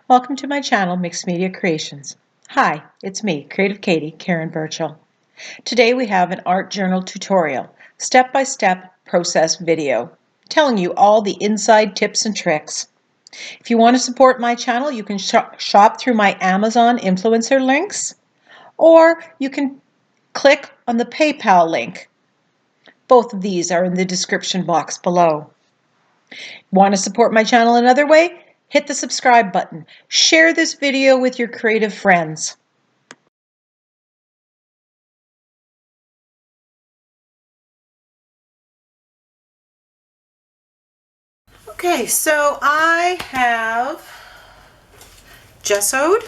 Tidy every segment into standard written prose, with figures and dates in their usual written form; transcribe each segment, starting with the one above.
Welcome to my channel, Mixed Media Creations. Hi, it's me, Creative Katie, Karen Burchill. Today we have an art journal tutorial, step-by-step process video, telling you all the inside tips and tricks. If you want to support my channel, you can shop through my Amazon influencer links, or you can click on the PayPal link. Both of these are in the description box below. Want to support my channel another way? Hit the subscribe button. Share this video with your creative friends. Okay, so I have gessoed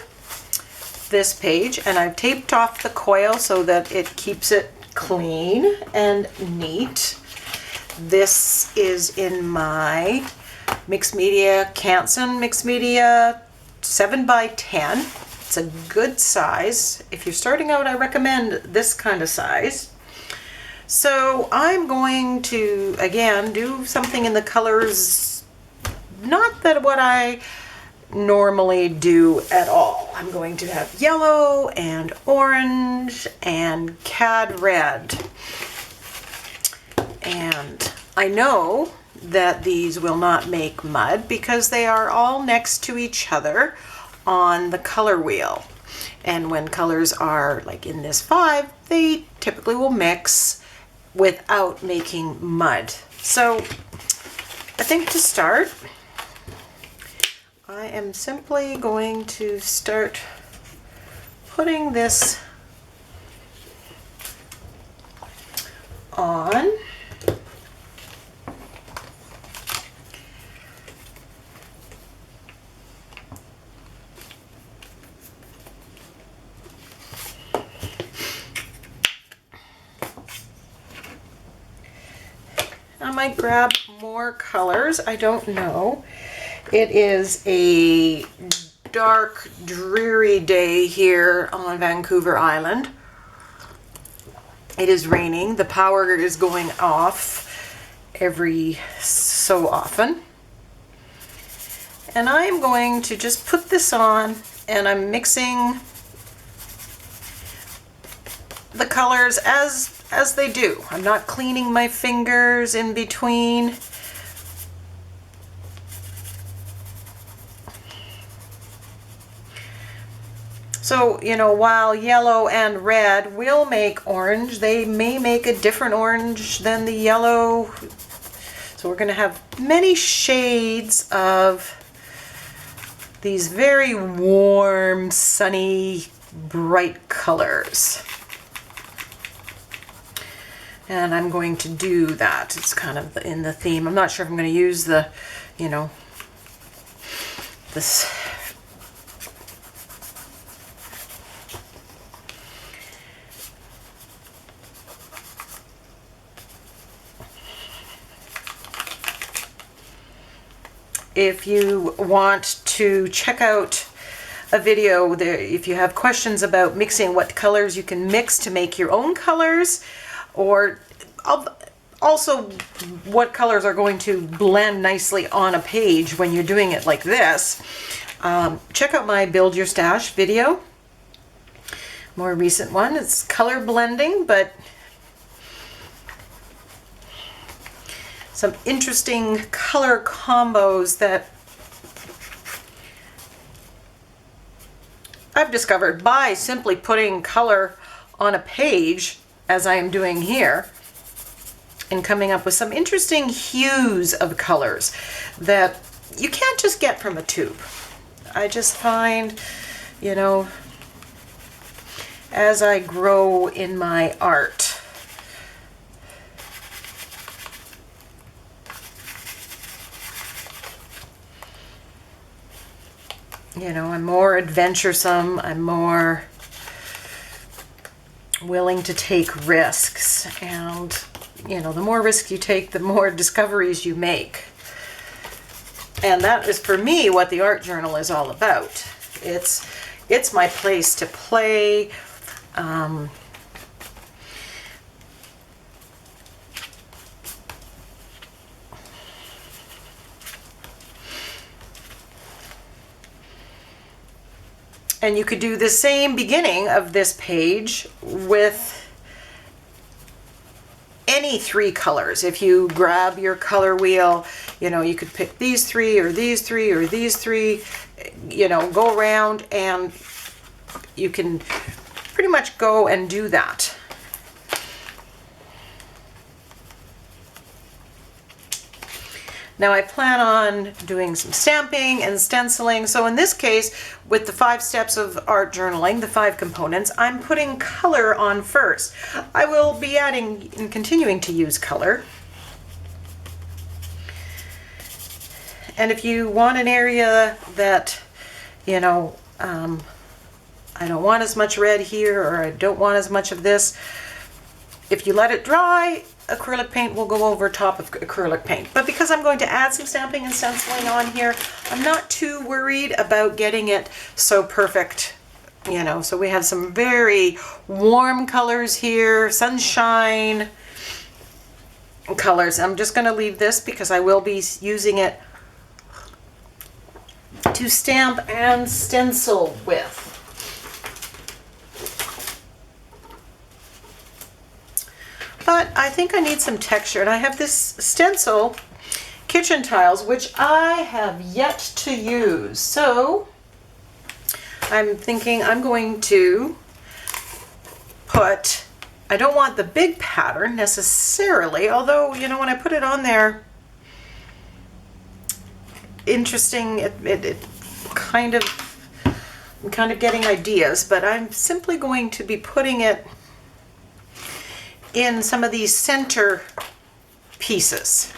this page and I've taped off the coil so that it keeps it clean and neat. This is in my Mixed Media Canson Mixed Media 7x10. It's a good size. If you're starting out, I recommend this kind of size. So I'm going to, again, do something in the colors, not that what I normally do at all. I'm going to have yellow and orange and cad red. And I know that these will not make mud because they are all next to each other on the color wheel. And when colors are like in this 5, they typically will mix without making mud. So I think to start, I am simply going to start putting this on. I might grab more colors, I don't know. It is a dark, dreary day here on Vancouver Island. It is raining. The power is going off every so often. And I am going to just put this on and I'm mixing the colors as they do. I'm not cleaning my fingers in between. So, you know, while yellow and red will make orange, they may make a different orange than the yellow. So we're going to have many shades of these very warm, sunny, bright colors. And I'm going to do that. It's kind of in the theme. I'm not sure if I'm going to use the, you know, this. If you want to check out a video there, if you have questions about mixing what colors you can mix to make your own colors, or also what colors are going to blend nicely on a page when you're doing it like this, check out my Build Your Stash video. More recent one. It's color blending, but some interesting color combos that I've discovered by simply putting color on a page, as I am doing here, and coming up with some interesting hues of colors that you can't just get from a tube. I just find, you know, as I grow in my art, you know, I'm more adventuresome, I'm more willing to take risks, and you know, the more risks you take, the more discoveries you make. And that is, for me, what the art journal is all about. It's my place to play. And you could do the same beginning of this page with any 3 colors. If you grab your color wheel, you know, you could pick these 3 or these 3 or these 3, you know, go around and you can pretty much go and do that. Now I plan on doing some stamping and stenciling. So in this case, with the 5 steps of art journaling, the 5 components, I'm putting color on first. I will be adding and continuing to use color. And if you want an area that, you know, I don't want as much red here, or I don't want as much of this, if you let it dry, acrylic paint will go over top of acrylic paint. But because I'm going to add some stamping and stenciling on here, I'm not too worried about getting it so perfect, you know. So we have some very warm colors here, sunshine colors. I'm just going to leave this because I will be using it to stamp and stencil with. But I think I need some texture, and I have this stencil kitchen tiles, which I have yet to use. So I'm thinking I'm going to put, I don't want the big pattern necessarily, although, you know, when I put it on there, interesting, it kind of, I'm kind of getting ideas, but I'm simply going to be putting it in some of these center pieces.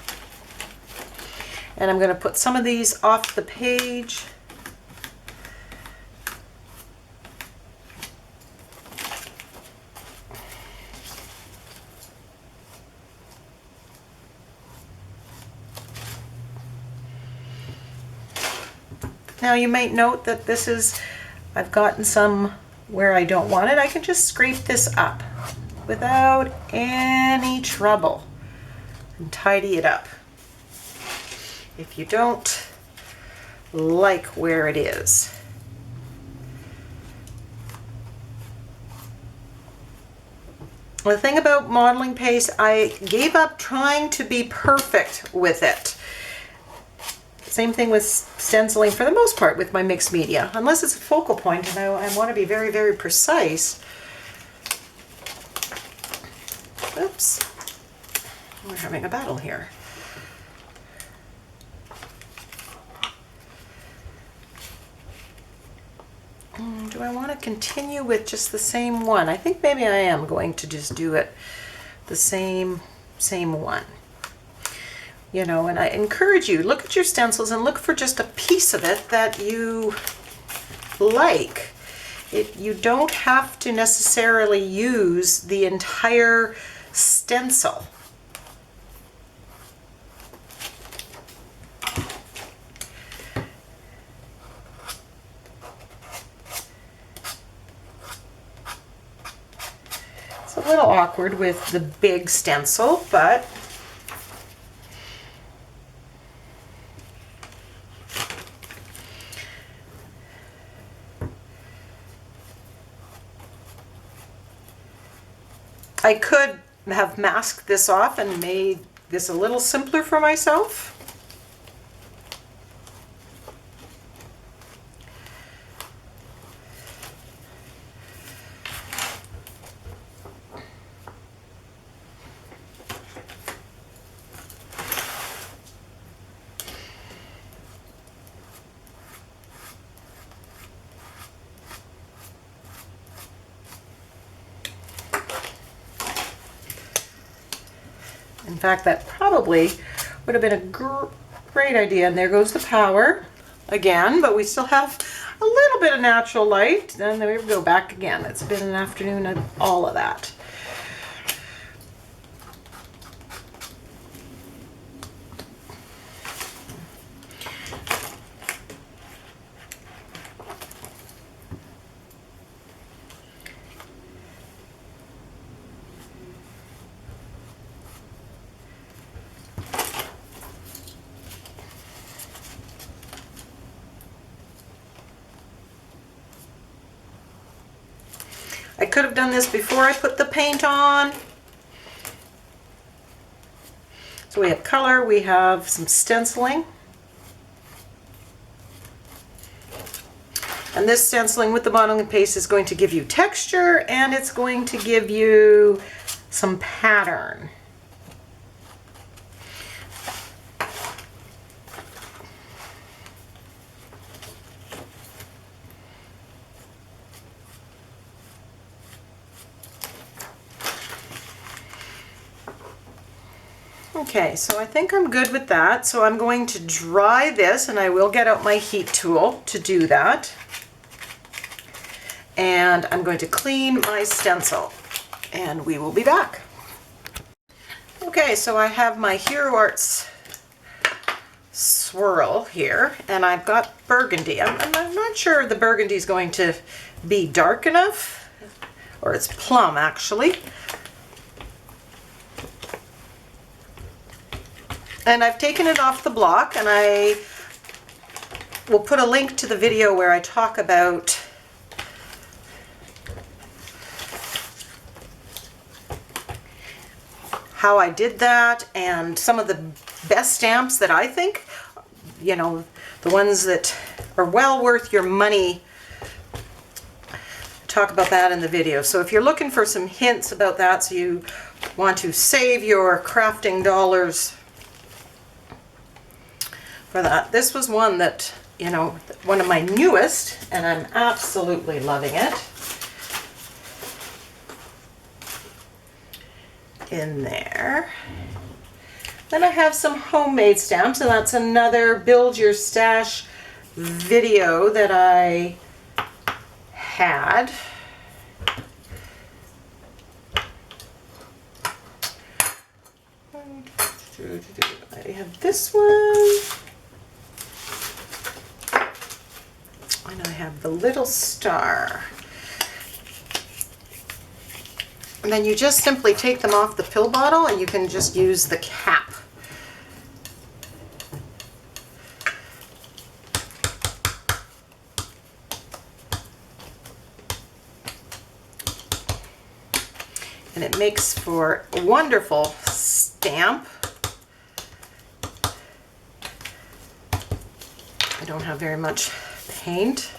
And I'm going to put some of these off the page. Now you might note that this is, I've gotten some where I don't want it. I can just scrape this up without any trouble and tidy it up if you don't like where it is. The thing about modeling paste, I gave up trying to be perfect with it. Same thing with stenciling for the most part with my mixed media, unless it's a focal point and I want to be very, very precise. Oops, we're having a battle here. Do I want to continue with just the same one? I think maybe I am going to just do it the same one. You know, and I encourage you, look at your stencils and look for just a piece of it that you like. You don't have to necessarily use the entire stencil. It's a little awkward with the big stencil, but I could have masked this off and made this a little simpler for myself. In fact, that probably would have been a great idea. And there goes the power again, but we still have a little bit of natural light. And then we go back again. It's been an afternoon of all of that. I could have done this before I put the paint on. So we have color, we have some stenciling. And this stenciling with the modeling paste is going to give you texture, and it's going to give you some pattern. Okay, so I think I'm good with that. So I'm going to dry this, and I will get out my heat tool to do that. And I'm going to clean my stencil, and we will be back. Okay, so I have my Hero Arts swirl here, and I've got burgundy. I'm not sure the burgundy is going to be dark enough, or it's plum actually. And I've taken it off the block, and I will put a link to the video where I talk about how I did that and some of the best stamps that I think, you know, the ones that are well worth your money. Talk about that in the video. So if you're looking for some hints about that, so you want to save your crafting dollars for that. This was one that, you know, one of my newest, and I'm absolutely loving it. In there. Then I have some homemade stamps, and that's another Build Your Stash video that I had. I have this one. And I have the little star. And then you just simply take them off the pill bottle, and you can just use the cap. And it makes for a wonderful stamp. I don't have very much paint.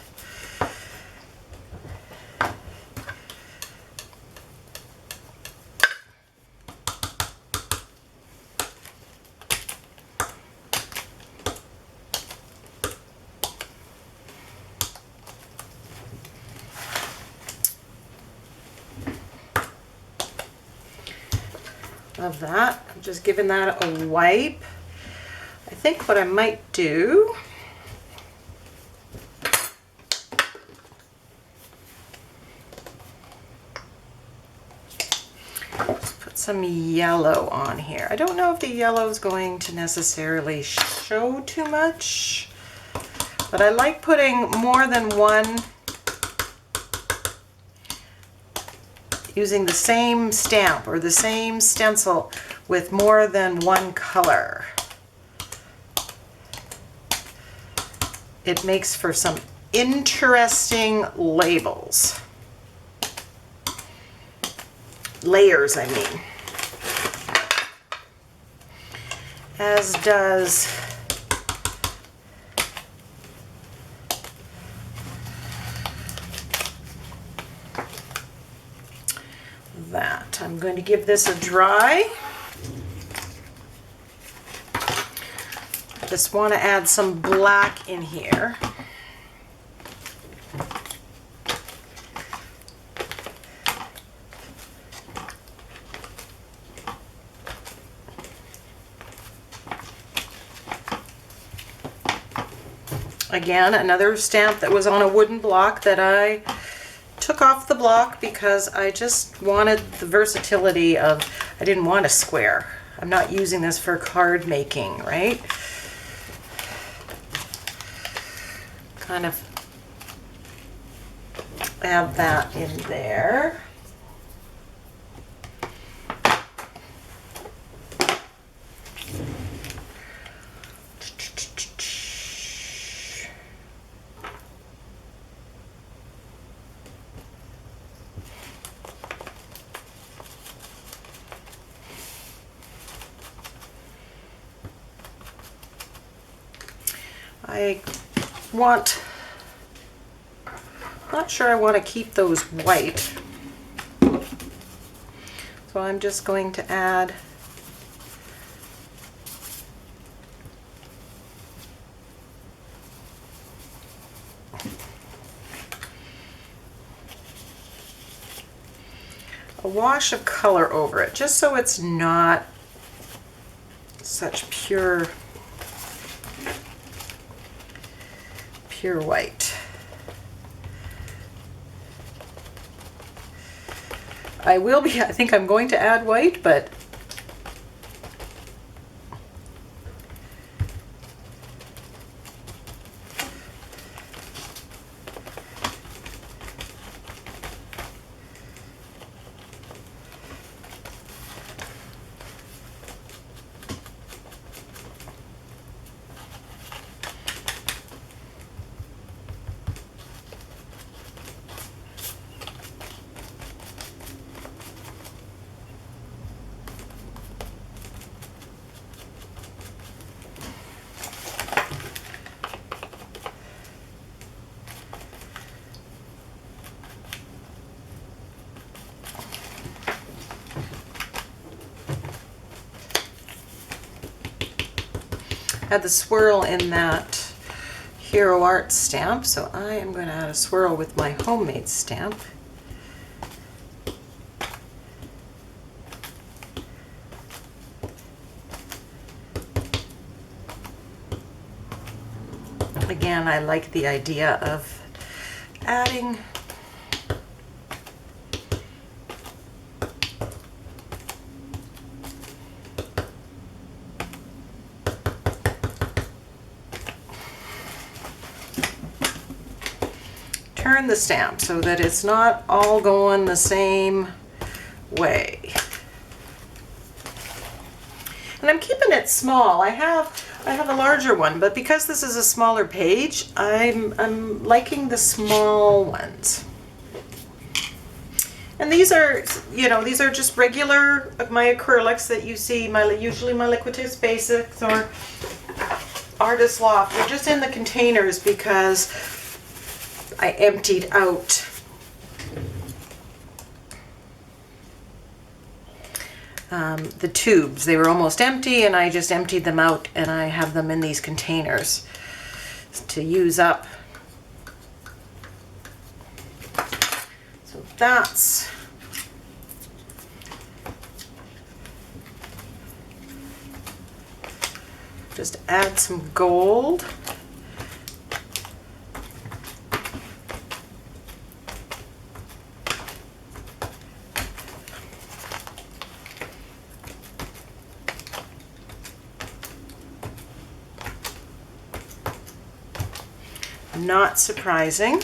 Love that. I'm just giving that a wipe. I think what I might do is put some yellow on here. I don't know if the yellow is going to necessarily show too much, but I like putting more than one, using the same stamp or the same stencil with more than one color. It makes for some interesting labels. Layers, I mean. As does that. I'm going to give this a dry. Just want to add some black in here. Again, another stamp that was on a wooden block that I took off the block because I just wanted the versatility of, I didn't want a square. I'm not using this for card making, right? Kind of add that in there. I want, not sure I want to keep those white. So I'm just going to add a wash of color over it, just so it's not such pure white. I think I'm going to add white, but had the swirl in that Hero Art stamp, so I am going to add a swirl with my homemade stamp. Again, I like the idea of adding turn the stamp so that it's not all going the same way. And I'm keeping it small. I have a larger one, but because this is a smaller page, I'm liking the small ones. And these are, you know, these are just regular my acrylics that you see, usually my Liquitex Basics or Artist Loft. They're just in the containers because I emptied out the tubes. They were almost empty and I just emptied them out, and I have them in these containers to use up. So that's just add some gold. Not surprising.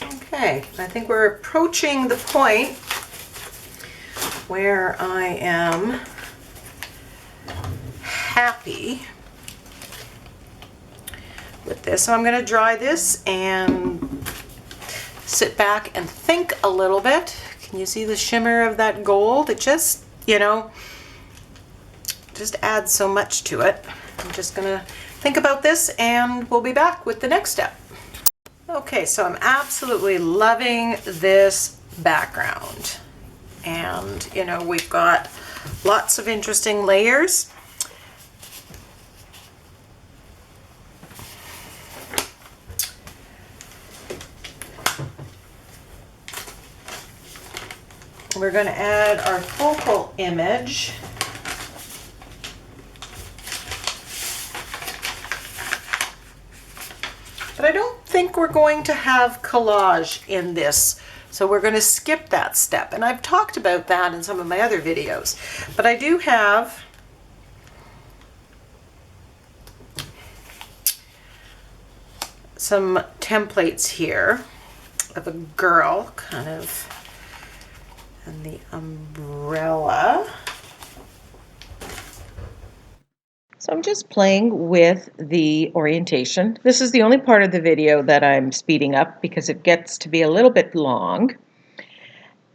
Okay, I think we're approaching the point where I am happy with this. So I'm going to dry this and sit back and think a little bit. Can you see the shimmer of that gold? It just, you know, just adds so much to it. I'm just gonna think about this and we'll be back with the next step. Okay, so I'm absolutely loving this background. And, you know, we've got lots of interesting layers. We're going to add our focal image. But I don't think we're going to have collage in this, so we're going to skip that step. And I've talked about that in some of my other videos. But I do have some templates here of a girl kind of, and the umbrella. So So I'm just playing with the orientation. This is the only part of the video that I'm speeding up because it gets to be a little bit long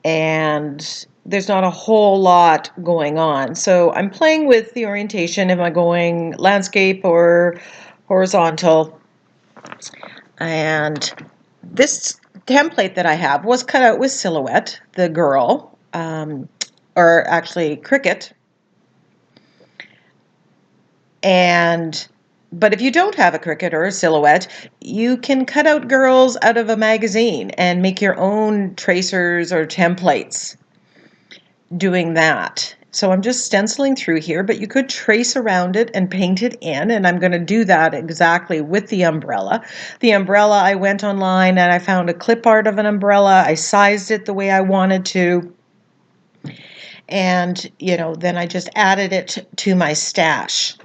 and there's not a whole lot going on. So I'm playing with the orientation. Am I going landscape or horizontal? And this template that I have was cut out with Silhouette, the girl, or actually Cricut. But if you don't have a Cricut or a Silhouette, you can cut out girls out of a magazine and make your own tracers or templates doing that. So I'm just stenciling through here, but you could trace around it and paint it in, and I'm going to do that exactly with the umbrella. The umbrella, I went online and I found a clip art of an umbrella. I sized it the way I wanted to, and then I just added it to my stash.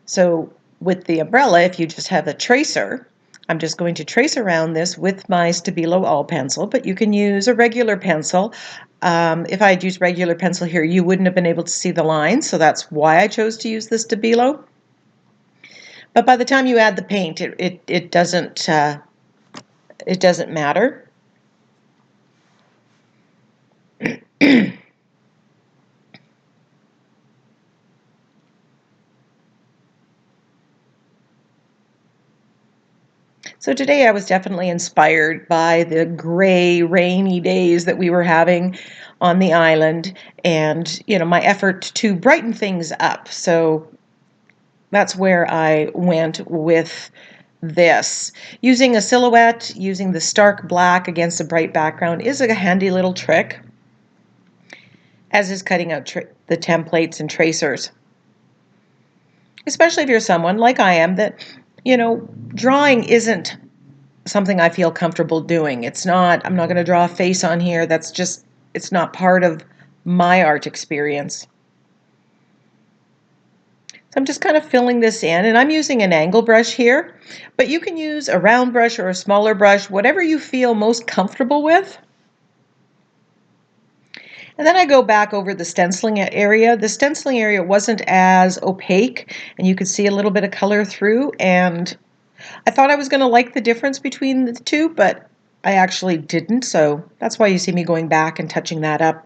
So with the umbrella, if you just have a tracer, I'm just going to trace around this with my Stabilo All pencil, but you can use a regular pencil. If I had used regular pencil here, you wouldn't have been able to see the lines, so that's why I chose to use the Stabilo. But by the time you add the paint, it doesn't matter. So today I was definitely inspired by the gray, rainy days that we were having on the island and, my effort to brighten things up. So that's where I went with this. Using a Silhouette, using the stark black against a bright background is a handy little trick, as is cutting out the templates and tracers. Especially if you're someone like I am that, drawing isn't something I feel comfortable doing. I'm not going to draw a face on here. It's not part of my art experience. So I'm just kind of filling this in, and I'm using an angle brush here, but you can use a round brush or a smaller brush, whatever you feel most comfortable with. And then I go back over the stenciling area. The stenciling area wasn't as opaque, and you could see a little bit of color through, and I thought I was going to like the difference between the two, but I actually didn't, so that's why you see me going back and touching that up.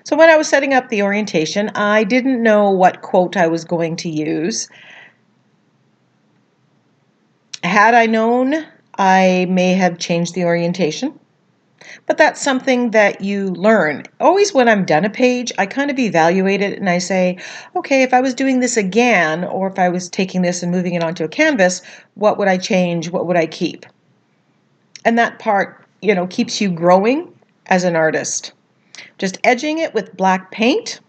So when I was setting up the orientation, I didn't know what quote I was going to use. Had I known, I may have changed the orientation. But that's something that you learn. Always when I'm done a page, I kind of evaluate it and I say, okay, if I was doing this again, or if I was taking this and moving it onto a canvas, what would I change? What would I keep? And that part, keeps you growing as an artist. Just edging it with black paint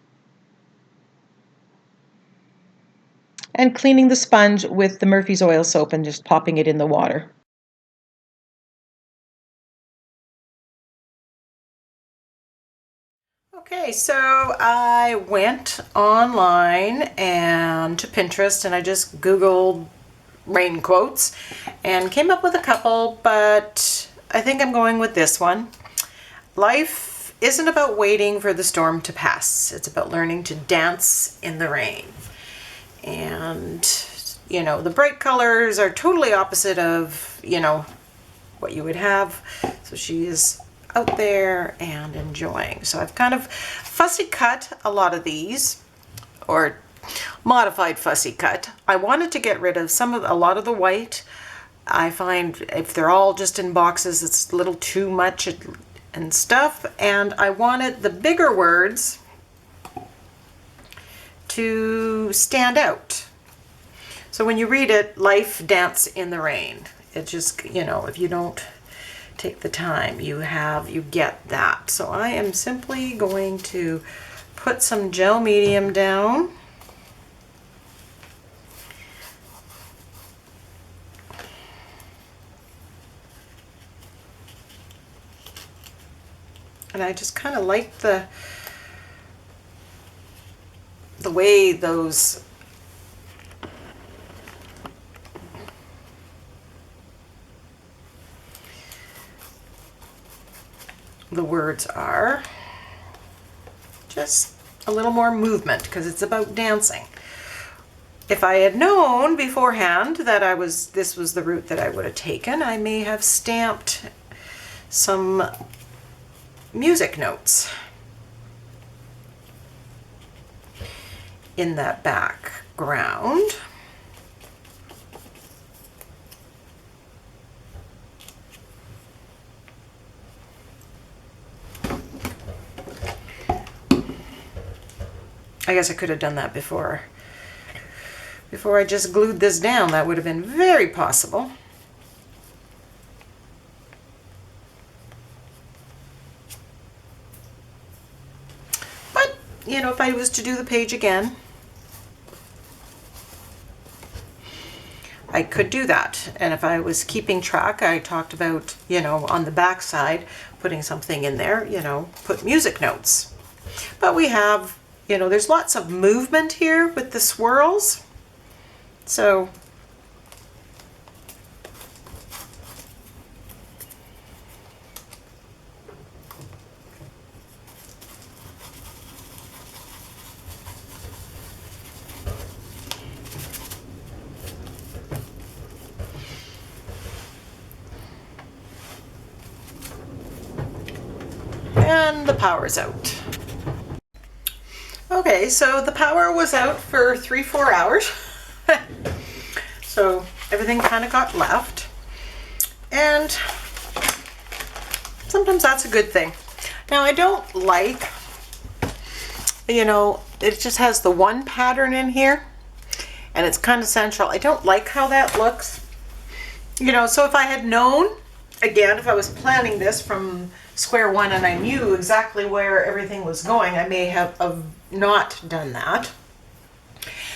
and cleaning the sponge with the Murphy's oil soap and just popping it in the water. Okay, so I went online and to Pinterest and I just Googled rain quotes and came up with a couple, but I think I'm going with this one. Life isn't about waiting for the storm to pass. It's about learning to dance in the rain. And, the bright colors are totally opposite of, what you would have. So she is out there and enjoying. So I've kind of fussy cut a lot of these, or modified fussy cut. I wanted to get rid of a lot of the white. I find if they're all just in boxes, it's a little too much and stuff. And I wanted the bigger words to stand out. So when you read it, life, dance in the rain. It just, if you don't take the time, you get that. So I am simply going to put some gel medium down. And I just kind of like the way those the words are. Just a little more movement because it's about dancing. If I had known beforehand that this was the route that I would have taken, I may have stamped some music notes in that background. I guess I could have done that before I just glued this down. That would have been very possible. But, you know, if I was to do the page again, I could do that. And if I was keeping track, I talked about, you know, on the back side, putting something in there, you know, put music notes. But we have, you know, there's lots of movement here with the swirls. So and the power's out. Okay, so the power was out for 3-4 hours. So everything kind of got left. And sometimes that's a good thing. Now I don't like, you know, it just has the one pattern in here and it's kind of central. I don't like how that looks. You know, so if I had known, again, if I was planning this from square one and I knew exactly where everything was going, I may have not done that.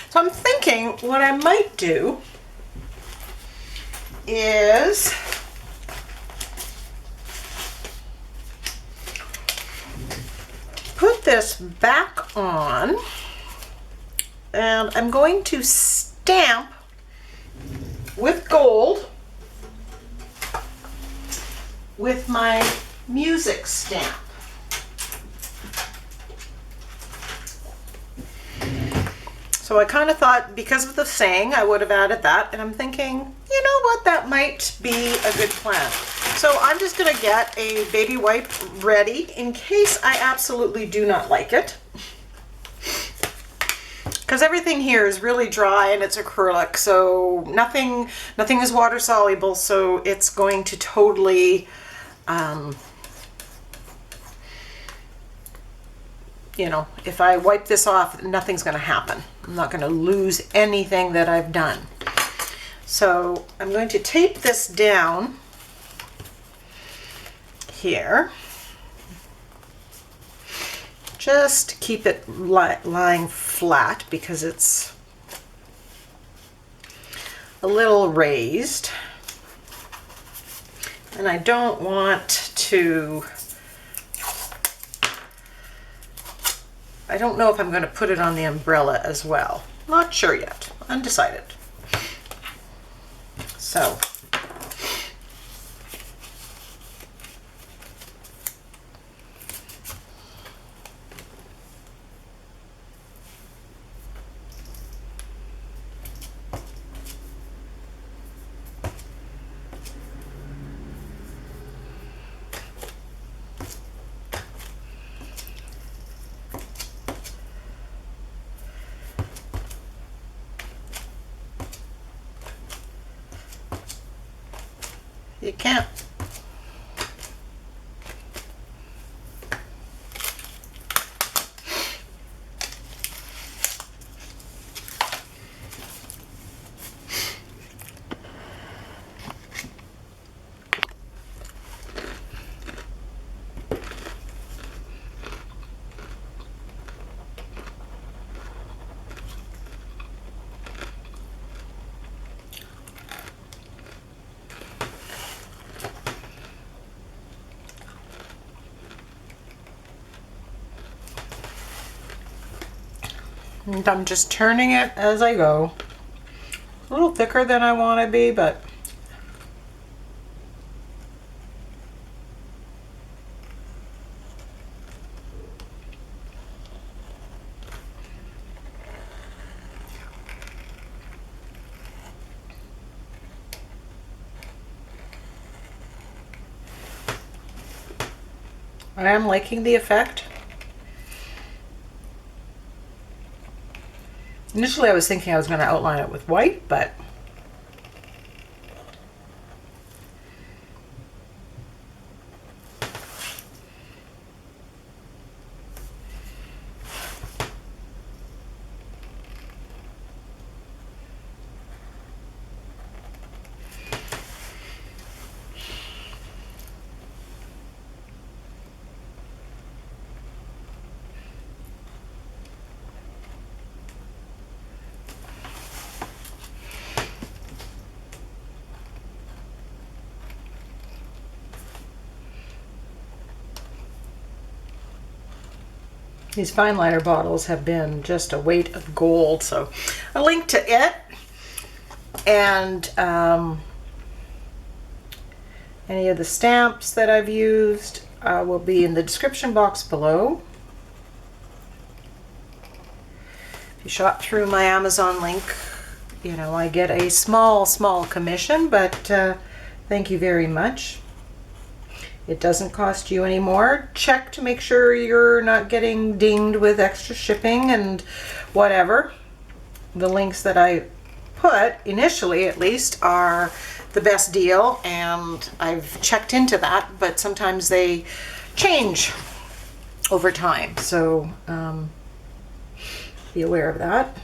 So I'm thinking what I might do is put this back on, and I'm going to stamp with gold with my music stamp. So I kind of thought, because of the saying, I would have added that, and I'm thinking, you know what, that might be a good plan. So I'm just gonna get a baby wipe ready in case I absolutely do not like it. Because everything here is really dry and it's acrylic, so nothing is water soluble, so it's going to totally, you know, if I wipe this off, nothing's gonna happen. I'm not gonna lose anything that I've done. So I'm going to tape this down here. Just keep it lying flat because it's a little raised. And I don't want to, I don't know if I'm going to put it on the umbrella as well. Not sure yet. Undecided. So you can't. And I'm just turning it as I go. A little thicker than I want to be, but I am liking the effect. Initially I was thinking I was going to outline it with white, but these fine liner bottles have been just a weight of gold. So a link to it and any of the stamps that I've used will be in the description box below. If you shop through my Amazon link, you know, I get a small commission, but thank you very much. It doesn't cost you any more. Check to make sure you're not getting dinged with extra shipping and whatever. The links that I put, initially at least, are the best deal, and I've checked into that, but sometimes they change over time. So be aware of that.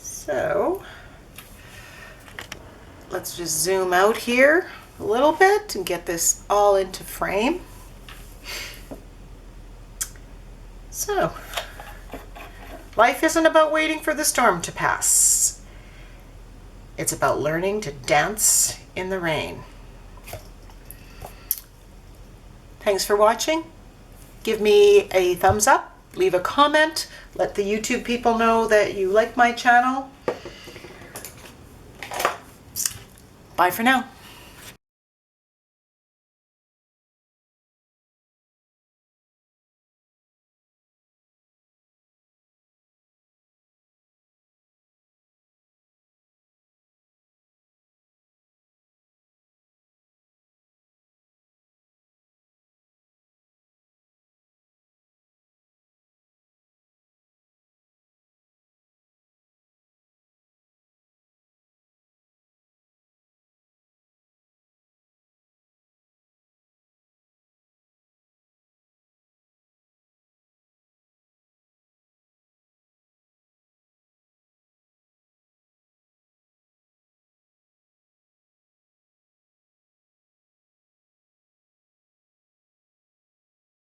So let's just zoom out here a little bit and get this all into frame. So life isn't about waiting for the storm to pass. It's about learning to dance in the rain. Thanks for watching. Give me a thumbs up, leave a comment, let the YouTube people know that you like my channel. Bye for now.